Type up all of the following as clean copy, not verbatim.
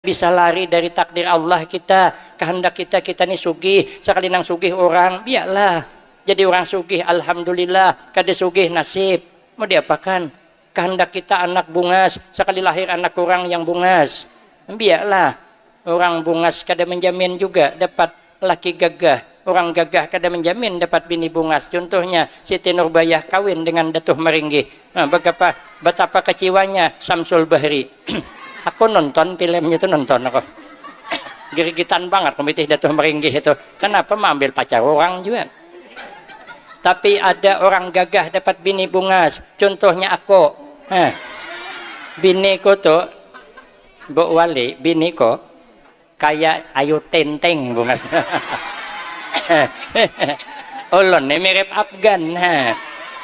bisa lari dari takdir Allah kita, kehendak kita nih sugih, sekali nang sugih orang, biarlah jadi orang sugih, alhamdulillah, kada sugih nasib, mau diapakan? Kehendak kita anak bungas, sekali lahir anak orang yang bungas, biarlah orang bungas kada menjamin juga dapat laki gagah, orang gagah kada menjamin dapat bini bungas. Contohnya Siti Nurbaya kawin dengan Datuh Meringgi, betapa kecewanya Samsul Bahri. Aku nonton filmnya itu, nonton aku gerigitan banget komitih Datuh Meringgi itu, kenapa mengambil pacar orang juga. Tapi ada orang gagah dapat bini bungas, contohnya aku. Biniku tuh Bu Wali, biniku kayak Ayu Tenteng bungas. Ulun nih mirip Afgan.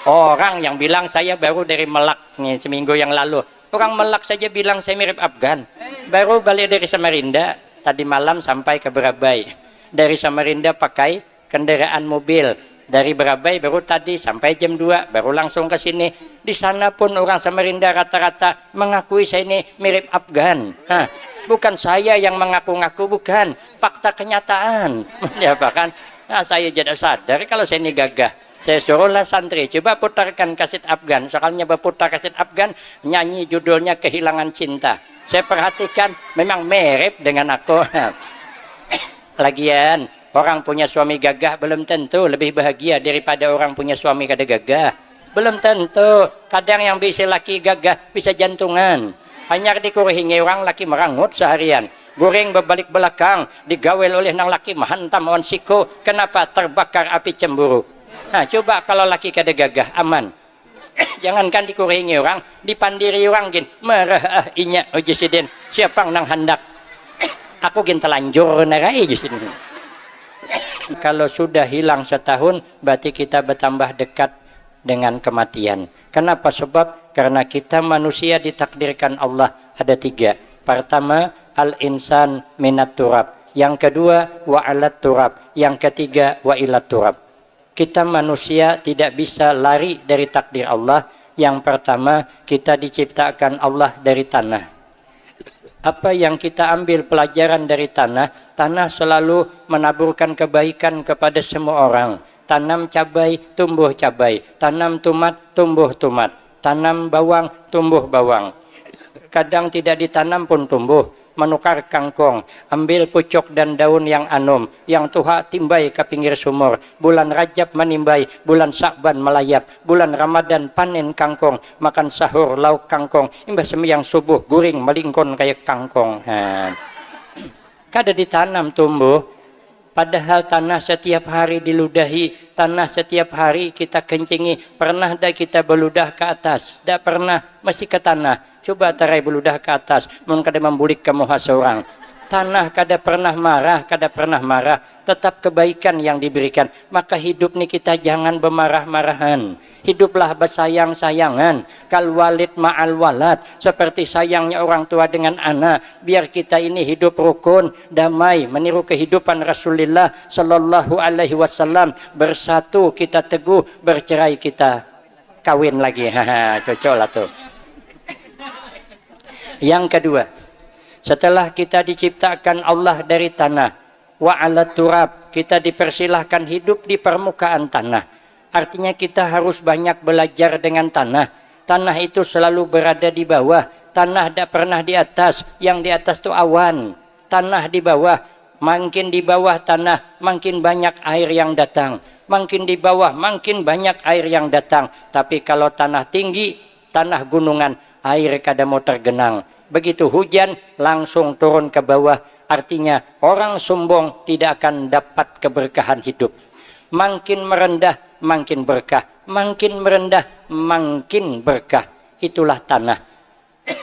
Orang yang bilang saya baru dari Melak nih seminggu yang lalu, orang Melak saja bilang saya mirip Afgan. Baru balik dari Samarinda tadi malam sampai ke Berabai. Dari Samarinda pakai kendaraan mobil, dari Berabai baru tadi sampai jam 2 baru langsung ke sini. Di sana pun orang Samarinda rata-rata mengakui saya ini mirip Afgan. Bukan saya yang mengaku-ngaku, bukan, fakta kenyataan. Ya bahkan saya jadi sadar kalau saya ini gagah. Saya suruhlah santri coba putarkan kaset Afgan. Soalnya berputar kaset Afgan, nyanyi judulnya Kehilangan Cinta. Saya perhatikan memang mirip dengan aku. Lagian orang punya suami gagah belum tentu lebih bahagia daripada orang punya suami kada gagah. Belum tentu. Kadang yang bisa laki gagah bisa jantungan. Hanya dikuringi orang laki merangut seharian. Goreng berbalik belakang, digawel oleh nang laki menghantam on siko. Kenapa? Terbakar api cemburu. Nah, coba kalau laki kada gagah, aman. Jangankan dikuringi orang, dipandiri orang gin. Marah inya ujisidin. Siapa nang hendak? Aku gin telanjur narai ujisidin. Kalau sudah hilang setahun, berarti kita bertambah dekat dengan kematian. Kenapa? Sebab karena kita manusia ditakdirkan Allah ada 3. Pertama, al-insan minat turab. Yang kedua, wa alat turab. Yang ketiga, wa ilat turab. Kita manusia tidak bisa lari dari takdir Allah. Yang pertama, kita diciptakan Allah dari tanah. Apa yang kita ambil pelajaran dari tanah? Tanah selalu menaburkan kebaikan kepada semua orang. Tanam cabai, tumbuh cabai. Tanam tomat, tumbuh tomat. Tanam bawang, tumbuh bawang. Kadang tidak ditanam pun tumbuh. Menukar kangkung, ambil pucuk dan daun yang anum, yang tuha timbai ke pinggir sumur. Bulan Rajab menimbai, bulan Syakban melayap, bulan Ramadan panen kangkung, makan sahur lauk kangkung, imbas sembahyang subuh guring melingkon kayak kangkung. Kada ditanam tumbuh. Padahal tanah setiap hari diludahi, tanah setiap hari kita kencingi. Pernah dah kita beludah ke atas? Tak pernah, mesti ke tanah. Coba tarai beludah ke atas, mun kada membulik ke muha seorang. Tanah kada pernah marah, kada pernah marah. Tetap kebaikan yang diberikan. Maka hidup ni kita jangan bermarah-marahan. Hiduplah bersayang-sayangan. Kal walid ma'al walad. Seperti sayangnya orang tua dengan anak. Biar kita ini hidup rukun, damai, meniru kehidupan Rasulullah sallallahu alaihi wasallam. Bersatu kita teguh, bercerai kita kawin lagi. Cocok lah tuh. Yang kedua, setelah kita diciptakan Allah dari tanah, wa ala turab, kita dipersilahkan hidup di permukaan tanah. Artinya kita harus banyak belajar dengan tanah. Tanah itu selalu berada di bawah, tanah tidak pernah di atas. Yang di atas itu awan, tanah di bawah. Makin di bawah tanah, makin banyak air yang datang. Makin di bawah, makin banyak air yang datang. Tapi kalau tanah tinggi, tanah gunungan, air kada mau tergenang. Begitu hujan langsung turun ke bawah. Artinya orang sombong tidak akan dapat keberkahan hidup. Makin merendah makin berkah, makin merendah makin berkah. Itulah tanah.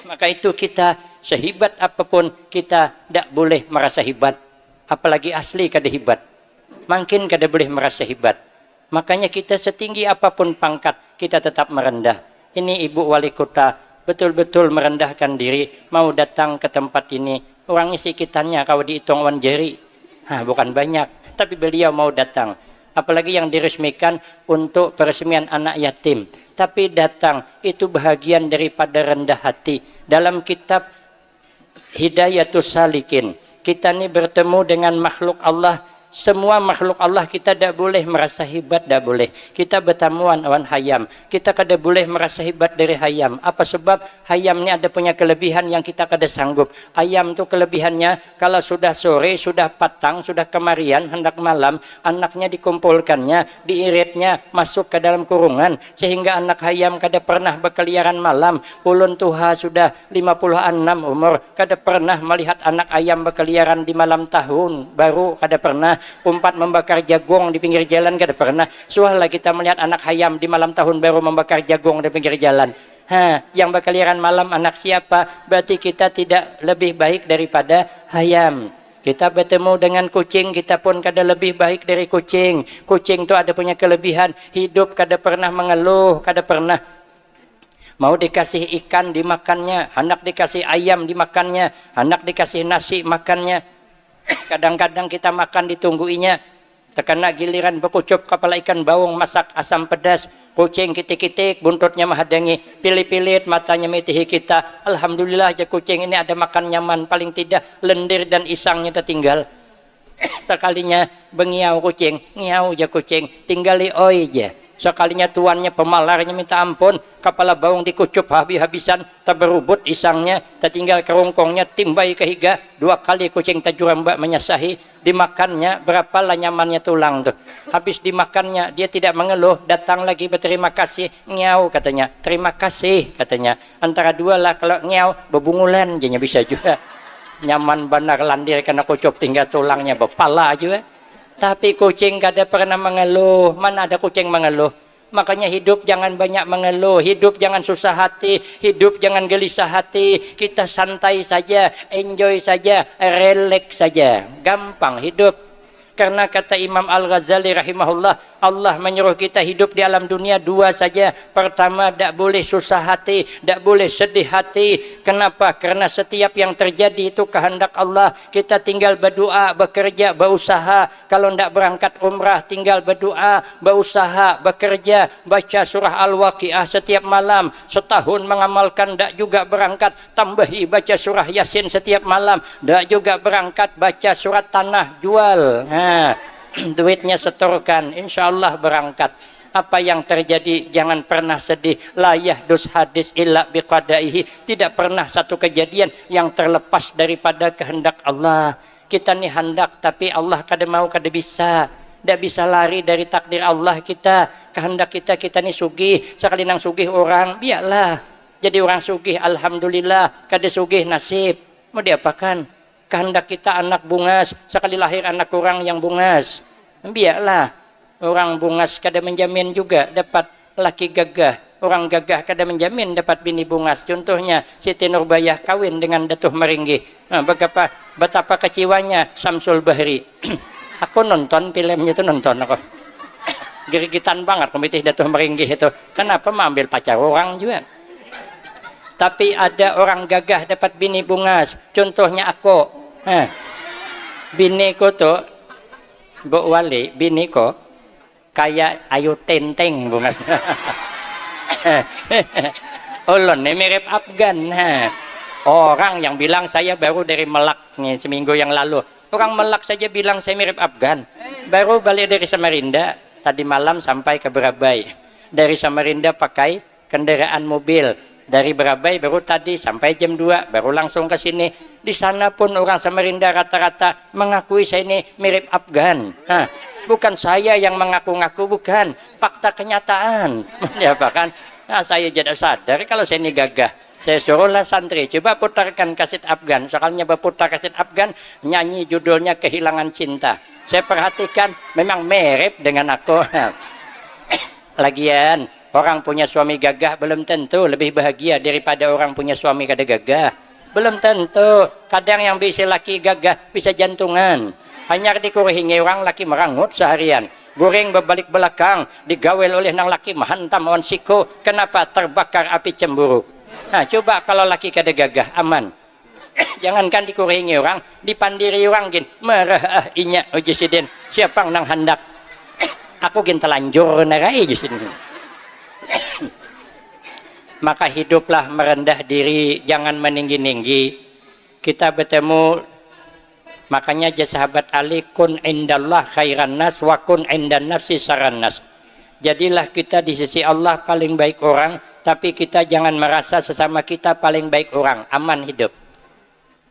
Maka itu kita sehebat apapun kita tidak boleh merasa hebat. Apalagi asli kada hebat. Makin kada boleh merasa hebat. Makanya kita setinggi apapun pangkat kita tetap merendah. Ini Ibu Wali Kota betul-betul merendahkan diri mau datang ke tempat ini. Orang isi sekitarnya kalau dihitung wan jari, bukan banyak, tapi beliau mau datang. Apalagi yang diresmikan untuk peresmian anak yatim, tapi datang itu bahagian daripada rendah hati. Dalam kitab hidayatus salikin. Kita ini bertemu dengan makhluk Allah. Semua makhluk Allah kita tidak boleh merasa hebat, tidak boleh. Kita bertamuan awan hayam. Kita kada boleh merasa hebat dari hayam. Apa sebab? Hayam ini ada punya kelebihan yang kita kada sanggup. Ayam itu kelebihannya kalau sudah sore, sudah patang, sudah kemarian, hendak malam, anaknya dikumpulkannya, diiritnya, masuk ke dalam kurungan. Sehingga anak hayam kada pernah berkeliaran malam. Ulun tuha sudah 56 umur, kada pernah melihat anak ayam berkeliaran di malam tahun baru, kada pernah. Umpat membakar jagung di pinggir jalan kada pernah. Suahlah kita melihat anak hayam di malam tahun baru membakar jagung di pinggir jalan. Yang berkeliaran malam anak siapa? Berarti kita tidak lebih baik daripada hayam. Kita bertemu dengan kucing, kita pun kada lebih baik dari kucing. Kucing itu ada punya kelebihan, hidup kada pernah mengeluh, kada pernah. Mau dikasih ikan dimakannya, anak dikasih ayam dimakannya, anak dikasih nasi makannya. Kadang-kadang kita makan ditungguinya, terkena giliran berkucup kepala ikan bawang masak asam pedas, kucing kitik-kitik buntutnya menghadangi, pilih-pilih matanya metihi kita. Alhamdulillah aja kucing ini ada makan nyaman, paling tidak lendir dan isangnya tertinggal. Sekalinya bengiau kucing, ngiau aja kucing, tinggali oi aja. Sekalinya tuannya pemalarnya minta ampun, kepala bawang dikucup habis-habisan, terberubut isangnya, tertinggal kerongkongnya, timbai ke higa, 2 kali kucing tajuramba menyasahi, dimakannya, berapa lah nyamannya tulang tuh. Habis dimakannya, dia tidak mengeluh, datang lagi berterima kasih, ngiau katanya, terima kasih katanya. Antara dua lah, kalau ngiau, bebungulan jadinya bisa juga. Nyaman benar landir karena kucup tinggal tulangnya, berpala juga. Tapi kucing kada pernah mengeluh. Mana ada kucing mengeluh? Makanya hidup jangan banyak mengeluh, hidup jangan susah hati, hidup jangan gelisah hati. Kita santai saja, enjoy saja, relax saja, gampang hidup. Karena kata Imam Al-Ghazali rahimahullah, Allah menyuruh kita hidup di alam dunia 2 saja. Pertama, tidak boleh susah hati, tidak boleh sedih hati. Kenapa? Karena setiap yang terjadi itu kehendak Allah. Kita tinggal berdoa, bekerja, berusaha. Kalau tidak berangkat umrah, tinggal berdoa, berusaha, bekerja, baca surah Al-Waqiah setiap malam. Setahun mengamalkan, tidak juga berangkat, tambahi baca surah Yasin setiap malam. Tidak juga berangkat, baca surat Tanah, jual. Duitnya setorkan, insya Allah berangkat. Apa yang terjadi jangan pernah sedih. La yahdus hadis illa biqadaihi. Tidak pernah satu kejadian yang terlepas daripada kehendak Allah. Kita nih hendak, tapi Allah kada mau, kada bisa. Tidak bisa lari dari takdir Allah kita. Kehendak kita, kita nih sugih. Sekali nang sugih orang, biarlah jadi orang sugih, alhamdulillah. Kada sugih nasib, mau diapakan? Kehendak kita anak bungas, sekali lahir anak orang yang bungas, biarlah. Orang bungas kada menjamin juga dapat laki gagah, orang gagah kada menjamin dapat bini bungas. Contohnya Siti Nurbaya kawin dengan Datuh Meringgi. Betapa kecewanya Samsul Bahri. Aku nonton filmnya itu, nonton aku. Gerigitan banget komitih Datuh Meringgi itu. Kenapa mengambil pacar orang juga? Tapi ada orang gagah dapat bini bungas. Contohnya aku. Biniku tuh, Bu Wali, biniku kayak Ayu Tenteng bungas. Ulun nih mirip Afgan. Orang yang bilang saya baru dari Melak nih seminggu yang lalu. Orang Melak saja bilang saya mirip Afgan. Baru balik dari Samarinda tadi malam sampai ke Berabai. Dari Samarinda pakai kendaraan mobil. Dari Berabai baru tadi sampai jam 2 baru langsung ke sini. Di sana pun orang Samarinda rata-rata mengakui saya ini mirip Afgan. Bukan saya yang mengaku-ngaku, bukan, fakta kenyataan. Ya bahkan saya jadi sadar kalau saya ini gagah. Saya suruhlah santri coba putarkan kaset Afgan. Soalnya berputar kaset Afgan, nyanyi judulnya Kehilangan Cinta. Saya perhatikan memang mirip dengan aku. Lagian orang punya suami gagah belum tentu lebih bahagia daripada orang punya suami kada gagah. Belum tentu. Kadang yang bisa laki gagah bisa jantungan. Hanya dikuringi orang laki merangut seharian. Goreng berbalik belakang, digawel oleh nang laki menghantam on siko. Kenapa? Terbakar api cemburu. Nah, coba kalau laki kada gagah, aman. Jangankan dikuringi orang, dipandiri orang gin. Marah inya uji sidin. Siapa nang hendak? Aku gin telanjur narai uji sidin. Maka hiduplah merendah diri, jangan meninggi-ninggi. kita bertemu. Makanya sahabat Ali, kun indallah khairan nas wa kun indan nafsi saran nas. Jadilah kita di sisi Allah paling baik orang, tapi kita jangan merasa sesama kita paling baik orang, aman hidup.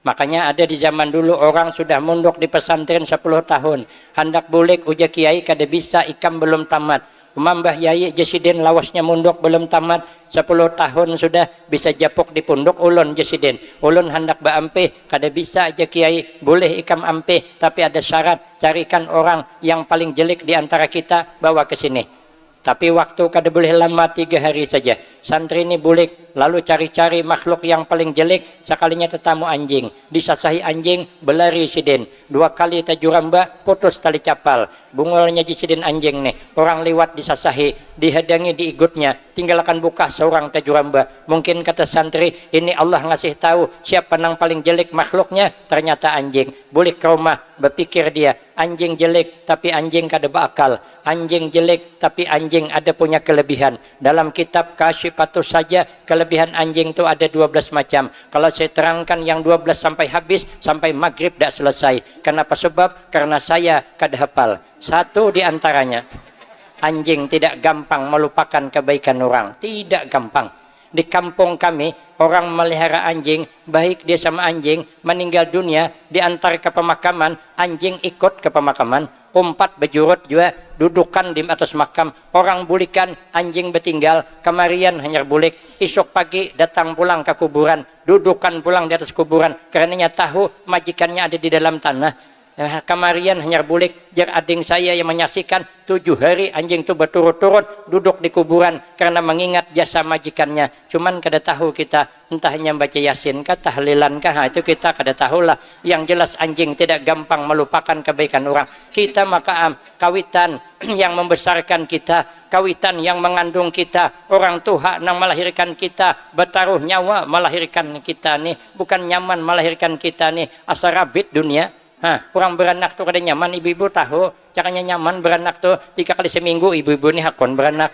Makanya ada di zaman dulu orang sudah mondok di pesantren 10 tahun. Hendak bulik uja kiai kada bisa, ikam belum tamat. Mbah yai jesiden lawasnya mondok belum tamat, 10 tahun sudah bisa japok di pondok ulun jesiden. Ulun hendak baampe kada bisa aja kiai, boleh ikam ampe, tapi ada syarat, carikan orang yang paling jelek di antara kita bawa ke sini. Tapi waktu kada boleh lama, 3 hari saja. Santri ini bulik, lalu cari-cari makhluk yang paling jelek, sekalinya tetamu anjing. Disasahi anjing, belari siden. 2 kali tajuramba, putus tali capal. Bungolnya siden anjing nih. Orang lewat disasahi, dihadangi diigutnya, tinggalkan buka seorang tajuramba. Mungkin kata santri, ini Allah ngasih tahu siapa yang paling jelek makhluknya, ternyata anjing. Bulik ke rumah, berpikir dia, anjing jelek tapi anjing kada berakal, anjing jelek tapi anjing ada punya kelebihan. Dalam kitab Kasyifatus saja kelebihan anjing itu ada 12 macam. Kalau saya terangkan yang 12 sampai habis, sampai maghrib tidak selesai. Kenapa? Sebab karena saya kada hafal. Satu di antaranya, anjing tidak gampang melupakan kebaikan orang, tidak gampang. Di kampung kami orang melihara anjing, baik dia sama anjing meninggal dunia diantar ke pemakaman, anjing ikut ke pemakaman, umpat bejurut juga, dudukan di atas makam, orang bulikan, anjing bertinggal, kemarian hanya bulik, esok pagi datang pulang ke kuburan, dudukan pulang di atas kuburan, karenanya tahu majikannya ada di dalam tanah. Kemarian hanya bulik, jar ading saya yang menyaksikan 7 hari anjing itu berturut-turut duduk di kuburan karena mengingat jasa majikannya. Cuman kada tahu kita, entah hanya baca yasin kah, tahlilan kah, itu kita kada tahulah. Yang jelas anjing tidak gampang melupakan kebaikan orang. Kita maka kawitan yang membesarkan kita, kawitan yang mengandung kita, orang tua yang melahirkan kita, bertaruh nyawa melahirkan kita nih, bukan nyaman melahirkan kita nih, asal rabit dunia. Orang beranak tuh kada nyaman, ibu-ibu tahu caranya nyaman beranak tuh 3 kali seminggu, ibu-ibu nih hakon beranak.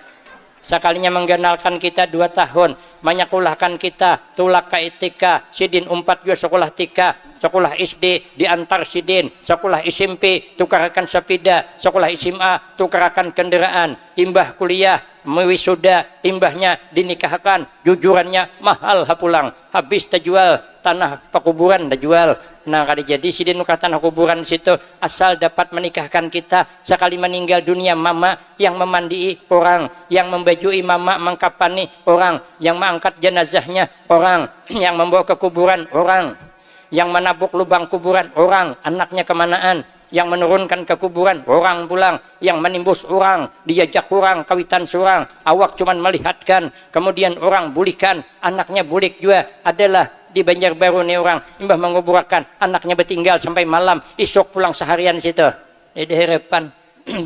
Sekalinya menggenalkan kita 2 tahun, menyekolahkan kita, tulak ke ITK, sidin 4 juga sekolah tika, sekolah SD diantar sidin, sekolah SMP tukarakan sepeda, sekolah SMA tukarakan kendaraan, imbah kuliah mewisuda, imbahnya dinikahkan, jujurannya mahal hapulang, habis terjual tanah pekuburan terjual. Nah kada jadi sidin nukah tanah kuburan situ, asal dapat menikahkan kita. Sekali meninggal dunia mama yang memandii orang, yang membajui mama mengkapani orang, yang mengangkat jenazahnya orang, yang membawa ke kuburan orang, yang menabuk lubang kuburan orang, anaknya kemanaan, yang menurunkan ke kuburan orang pulang, yang menimbus orang, diajak orang, kawitan seorang, awak cuman melihatkan, kemudian orang bulikan, anaknya bulik juga. Adalah di Banjarbaru nih orang, imbah menguburkan, anaknya bertinggal sampai malam, isok pulang seharian situ. Di harapan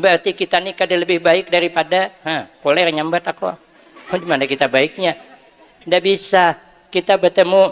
berarti kita nih kada lebih baik daripada koler nyambat aku. Di mana kita baiknya? Tidak bisa. Kita bertemu,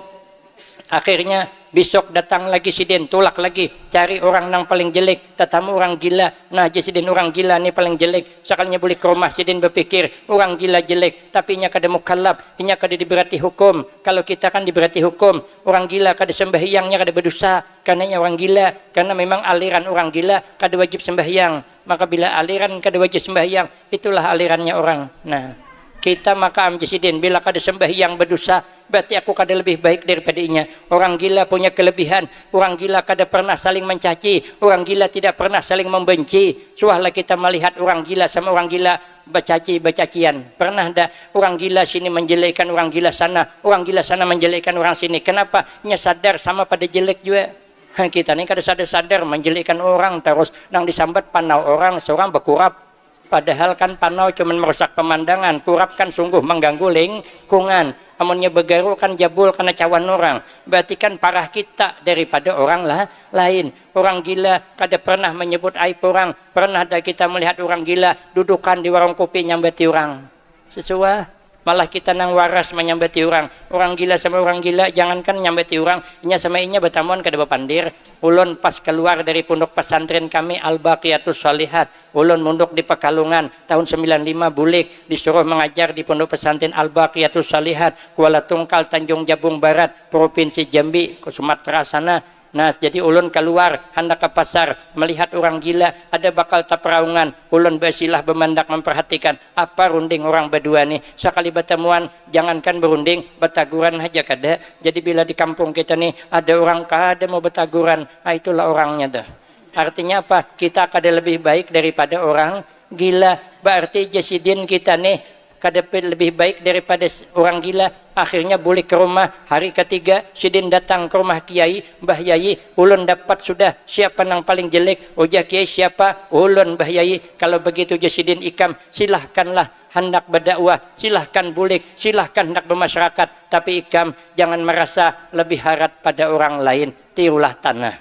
akhirnya besok datang lagi sidin, tulak lagi, cari orang yang paling jelek, tetamu orang gila. Nah sidin orang gila nih paling jelek, sekalinya boleh ke rumah sidin berpikir orang gila jelek, tapi nya kada mukallaf, inya kada diberati hukum. Kalau kita kan diberati hukum, orang gila kada sembahyangnya kada berdosa, karena orang gila, karena memang aliran orang gila kada wajib sembahyang. Maka bila aliran kada wajib sembahyang, itulah alirannya orang. Nah kita maka amjisidin, bila kada sembahyang berdosa, berarti aku kada lebih baik daripada inya. Orang gila punya kelebihan, orang gila kada pernah saling mencaci, orang gila tidak pernah saling membenci. Suahlah kita melihat orang gila sama orang gila bercaci-bercacian. Pernah ada orang gila sini menjelekkan orang gila sana, orang gila sana menjelekkan orang sini. Kenapa? Nya sadar sama pada jelek juga. Kita ini kada sadar menjelekkan orang terus, nang disambat panau orang, seorang berkurap. Padahal kan panau cuma merusak pemandangan, kurap kan sungguh mengganggu lingkungan. Amunnya begaru kan jabul karena cawan orang. Berarti kan parah kita daripada orang lain. Orang gila kada pernah menyebut aib orang. Pernah ada kita melihat orang gila dudukan di warung kopi nyambati orang. Sesuai Malah kita nang waras menyambati orang gila sama orang gila, jangankan nyambati orang, inya sama inya betamuan kada bapandir. Ulun pas keluar dari pondok pesantren kami Al-Baqiyatus Shalihat, ulun munduk di Pekalongan tahun 95 bulik, disuruh mengajar di pondok pesantren Al-Baqiyatus Shalihat Kuala Tungkal Tanjung Jabung Barat Provinsi Jambi ke Sumatera sana. Nah, jadi ulun keluar hendak ke pasar melihat orang gila, ada bakal taperaungan. Ulun bersilah bemandak memperhatikan apa runding orang berdua nih. Sekali bertemuan jangankan berunding, betaguran aja kada. Jadi bila di kampung kita nih ada orang kada mau betaguran, itulah orangnya tuh. Artinya apa? Kita kada lebih baik daripada orang gila. Berarti jasidin kita nih kada lebih baik daripada orang gila. Akhirnya boleh ke rumah hari ketiga, sidin datang ke rumah kiai, Mbah Yai, ulun dapat sudah siapa yang paling jelek. Ojah kiai siapa? Ulun Mbah Yai. Kalau begitu jasidin ikam, silahkanlah hendak berdakwah, silahkan bulik, silahkan hendak bermasyarakat, tapi ikam jangan merasa lebih harat pada orang lain, tirulah tanah.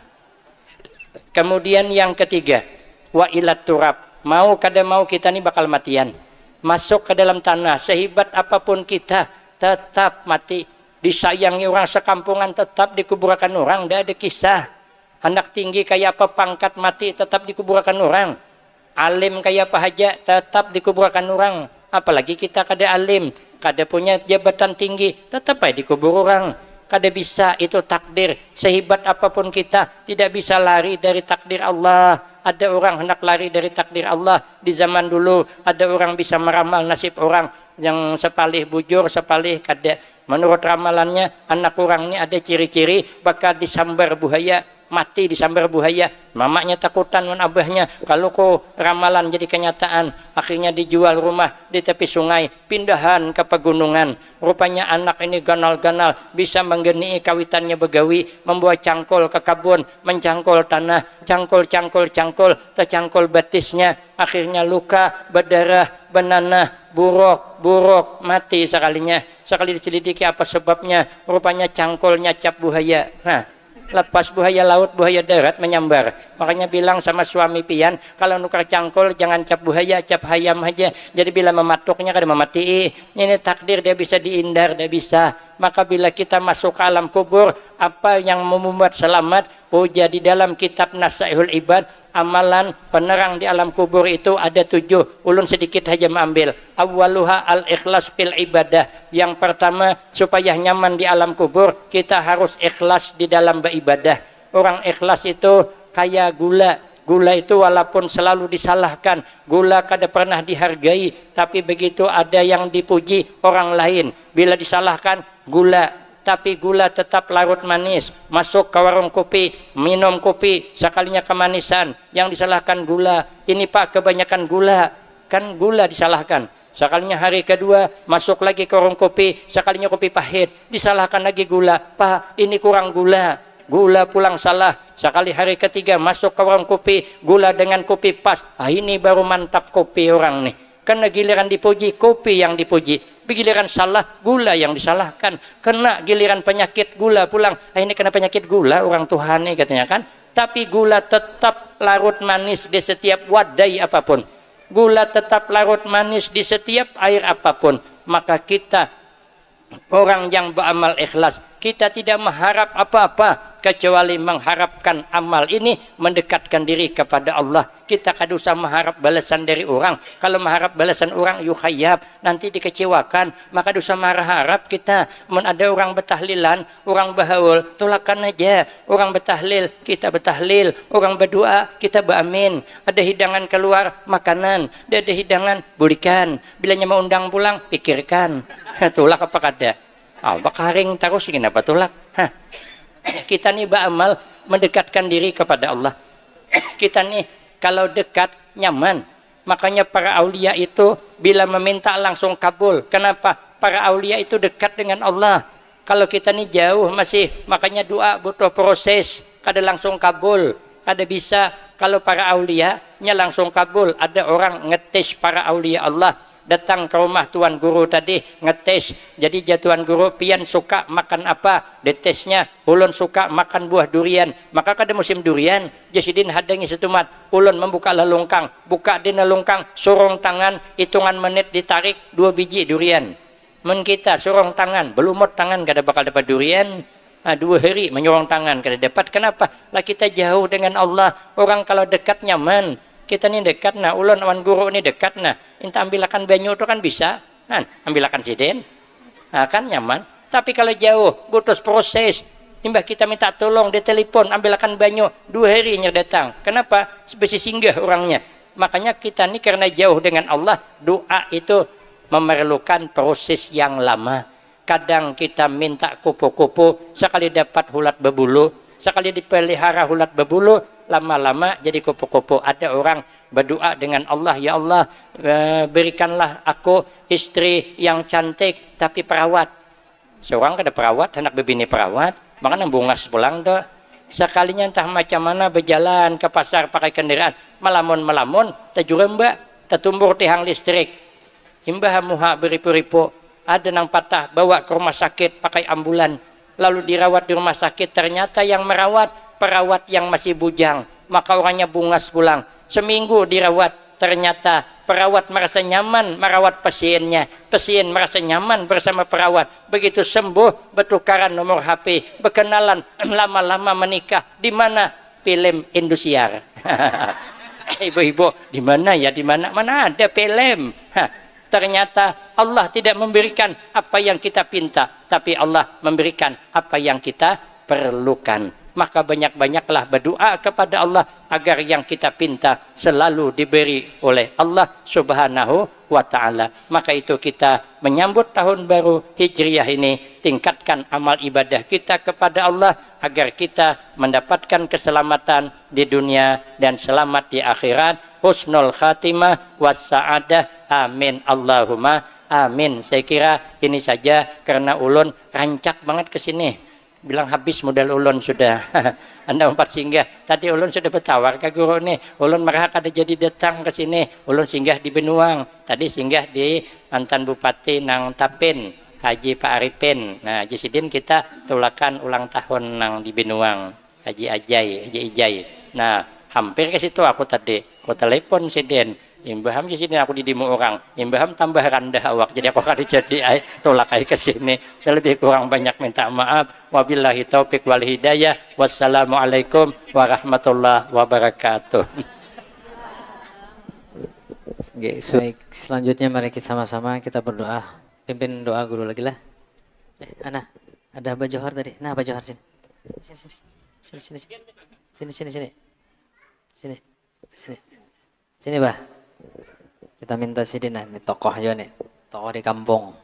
Kemudian yang ketiga, wa ilat turab, mau kada mau kita ini bakal matian, masuk ke dalam tanah. Sehebat apapun kita tetap mati. Disayangi orang sekampungan tetap dikuburkan orang, tidak ada kisah. Hendak tinggi kayak apa pangkat mati tetap dikuburkan orang. Alim kayak apa aja tetap dikuburkan orang. Apalagi kita kada alim, kada punya jabatan tinggi, tetap aja dikubur orang. Kada bisa, itu takdir. Sehebat apapun kita tidak bisa lari dari takdir Allah. Ada orang hendak lari dari takdir Allah. Di zaman dulu ada orang bisa meramal nasib orang yang sepalih bujur, sepalih kada. Menurut ramalannya anak orang ini ada ciri-ciri bakal disambar buaya, mati disambar buaya. Mamanya takutan dengan abahnya, kalau kok ramalan jadi kenyataan. Akhirnya dijual rumah di tepi sungai, pindahan ke pegunungan. Rupanya anak ini ganal-ganal, bisa menggeni kawitannya begawi, membawa cangkul ke kabun, mencangkul tanah, cangkul, tercangkul batisnya. Akhirnya luka, berdarah, benanah, buruk, mati sekalinya. Sekali diselidiki apa sebabnya, rupanya cangkulnya cap buaya. Nah, lepas buaya laut, buaya darat menyambar. Makanya bilang sama suami pian, kalau nukar cangkul jangan cap buaya, cap hayam aja. Jadi bila mematuknya kada memati. Ini takdir, dia bisa diindar, dia bisa. Maka bila kita masuk ke alam kubur, apa yang membuat selamat? Oh, jadi dalam kitab Nasaihul Ibad, amalan penerang di alam kubur itu ada 7. Ulun sedikit saja mengambil. Awwaluha al-ikhlas fil ibadah. Yang pertama, supaya nyaman di alam kubur, kita harus ikhlas di dalam beribadah. Orang ikhlas itu kayak gula. Gula itu walaupun selalu disalahkan, gula kada pernah dihargai, tapi begitu ada yang dipuji orang lain, bila disalahkan gula, tapi gula tetap larut manis. Masuk ke warung kopi, minum kopi, sekalinya kemanisan, yang disalahkan gula. Ini pak kebanyakan gula, kan gula disalahkan. Sekalinya hari kedua masuk lagi ke warung kopi, sekalinya kopi pahit, disalahkan lagi gula. Pak, ini kurang gula. Gula pulang salah. Sekali hari ketiga masuk ke warung kopi, gula dengan kopi pas. Ini baru mantap kopi orang nih. Karena giliran dipuji, kopi yang dipuji. Giliran salah, gula yang disalahkan. Kena giliran penyakit, gula pulang. Ini kena penyakit gula orang Tuhan nih katanya kan. Tapi gula tetap larut manis di setiap wadai apapun. Gula tetap larut manis di setiap air apapun. Maka kita orang yang beramal ikhlas, kita tidak mengharap apa-apa kecuali mengharapkan amal ini mendekatkan diri kepada Allah. Kita kada usah mengharap balasan dari orang. Kalau mengharap balasan orang yukhayab, nanti dikecewakan. Maka dosa harap kita. Ada orang bertahlilan, orang berhaul, tolakan aja. Orang bertahlil, kita bertahlil. Orang berdoa, kita beramin. Ada hidangan keluar, makanan. Ada hidangan, berikan. Bilanya mau undang pulang, pikirkan. Tolak apa kada? Bakaring terus kenapa tolak? Kita nih beramal mendekatkan diri kepada Allah. Kita nih kalau dekat nyaman. Makanya para aulia itu bila meminta langsung kabul. Kenapa? Para aulia itu dekat dengan Allah. Kalau kita nih jauh masih, makanya doa butuh proses. Kada langsung kabul, kada bisa. Kalau para aulia nya langsung kabul. Ada orang ngetes para aulia Allah. Datang ke rumah tuan guru tadi ngetes. Jadi tuan guru pian suka makan apa? Detesnya ulun suka makan buah durian. Maka kada musim durian, jasidin hadangi setumat. Ulun membuka lelungkang, buka di lelungkang, surung tangan, hitungan menit ditarik 2 biji durian. Men kita sorong tangan, belumot tangan kada bakal dapat durian. 2 hari menyorong tangan kada dapat. Kenapa? Lah kita jauh dengan Allah. Orang kalau dekat nyaman. Kita ni dekat nah, ulun awan guru ni dekat nah. Inta ambilakan banyu tu kan bisa. Kan ambilakan siden. Nah, kan nyaman. Tapi kalau jauh butuh proses. Imbah kita minta tolong di telepon ambilakan banyu 2 hari nya datang. Kenapa? Sebesi singgah orangnya. Makanya kita ni karena jauh dengan Allah, doa itu memerlukan proses yang lama. Kadang kita minta kupu-kupu, sekali dapat ulat berbulu, sekali dipelihara ulat berbulu, lama-lama jadi kupu-kupu. Ada orang berdoa dengan Allah, ya Allah, berikanlah aku istri yang cantik tapi perawat. Seorang kada perawat, anak bebini perawat, makanya bungas pulang doh. Sekalinya entah macam mana berjalan ke pasar pakai kendaraan, melamun tajurem mbak, tertumbur tiang listrik. Imbah muha beripu-ripu, ada nang patah, bawa ke rumah sakit pakai ambulan, lalu dirawat di rumah sakit. Ternyata yang merawat perawat yang masih bujang, maka orangnya bungas pulang. Seminggu dirawat, ternyata perawat merasa nyaman merawat pasiennya, pasien merasa nyaman bersama perawat. Begitu sembuh bertukaran nomor HP, berkenalan, lama-lama menikah. Di mana? Film Indosiar. Ibu-ibu, di mana ya? Di mana? Mana ada film? Ternyata Allah tidak memberikan apa yang kita pinta, tapi Allah memberikan apa yang kita perlukan. Maka banyak-banyaklah berdoa kepada Allah agar yang kita pinta selalu diberi oleh Allah Subhanahu wa ta'ala. Maka itu kita menyambut tahun baru Hijriah ini, tingkatkan amal ibadah kita kepada Allah agar kita mendapatkan keselamatan di dunia dan selamat di akhirat. Husnul khatimah wassa'adah. Amin Allahumma amin. Saya kira ini saja karena ulun rancak banget ke sini. Bilang habis modal ulun sudah. Anda empat singgah. Tadi ulun sudah bertawar ke guru nih. Ulun merah ada jadi datang ke sini. Ulun singgah di Benuang. Tadi singgah di mantan Bupati Nang Tapin, Haji Pak Arifin. Nah, Haji Sidin kita tulakan ulang tahun nang di Benuang. Haji Ijai. Nah, hampir ke situ aku tadi. Aku telepon Sidin. Imbaham di sini aku didimu orang, imbaham tambah rendah awak, jadi aku kada jadi tolak ke sini. Lebih kurang banyak minta maaf. Wabillahi taufik wal hidayah. Wassalamualaikum warahmatullahi wabarakatuh. Oke, selanjutnya mari kita sama-sama kita berdoa. Pimpin doa guru lagi lah. Ana, ada Abah Johar tadi. Nah, Abah Johar sini. Sini, Bah. Kita minta Sidin nih, tokoh aja nih, tokoh di kampung.